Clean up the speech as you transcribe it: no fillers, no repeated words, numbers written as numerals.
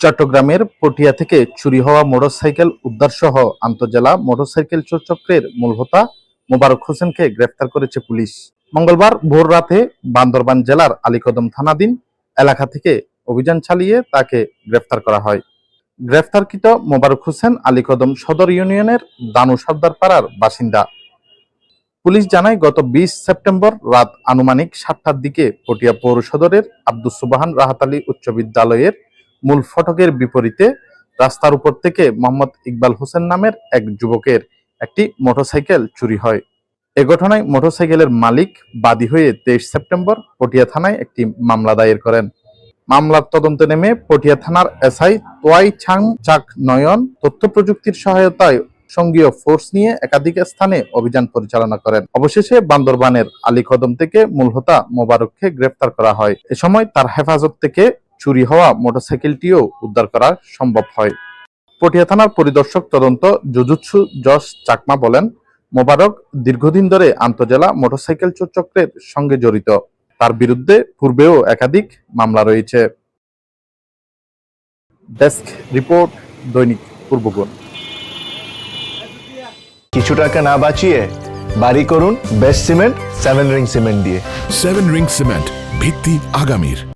চট্টগ্রামের পটিয়া থেকে চুরি হওয়া মোটরসাইকেল উদ্ধারসহ আন্তজেলা মোটরসাইকেল চোর চক্রের মূল হোতা মোবারক হোসেনকে গ্রেফতার করেছে পুলিশ। মঙ্গলবার ভোর রাতে বান্দরবান জেলার আলীকদম থানাধীন এলাকা থেকে অভিযান চালিয়ে তাকে গ্রেফতার করা হয়। গ্রেফতারকৃত মোবারক হোসেন আলীকদম সদর ইউনিয়নের দানু সর্দার পাড়ার বাসিন্দা। পুলিশ জানায়, গত 20 সেপ্টেম্বর রাত আনুমানিক 7টার দিকে পটিয়া পৌর সদরের আব্দুস সুবহান রাহাত আলী উচ্চ বিদ্যালয়ের মূল ফটকের বিপরীতে রাস্তার উপর থেকে মোহাম্মদ ইকবাল হোসেন নামের এক যুবকের একটি মোটরসাইকেল চুরি হয়। এ ঘটনায় মোটরসাইকেলের মালিক বাদী হয়ে 23 সেপ্টেম্বর পটিয়া থানায় একটি মামলা দায়ের করেন। মামলার তদন্তে নেমে পটিয়া থানার এসআই তোয়াই ছাং চাক নয়ন তথ্য প্রযুক্তির সহায়তায় সঙ্গীয় ফোর্স নিয়ে একাধিক স্থানে অভিযান পরিচালনা করেন। অবশেষে বান্দরবানের আলীকদম থেকে মূল হোতা মোবারককে গ্রেফতার করা হয়। এ সময় তার হেফাজত থেকে চুরি হওয়া মোটরসাইকেলটিও উদ্ধার করা সম্ভব হয়। পটিয়া থানার পরিদর্শক তদন্ত জুজুৎসু জস চাকমা বলেন, মোবারক দীর্ঘদিন ধরে আন্তজেলা মোটরসাইকেল চোর চক্রের সঙ্গে জড়িত। তার বিরুদ্ধে পূর্বেও একাধিক মামলা রয়েছে। ডেস্ক রিপোর্ট, দৈনিক পূর্বগুণ। কিছু টাকা না বাঁচিয়ে বাড়ি করুন বেস্ট সিমেন্ট 7 রিং সিমেন্ট দিয়ে। 7 রিং সিমেন্ট, ভিত্তি আগামীর।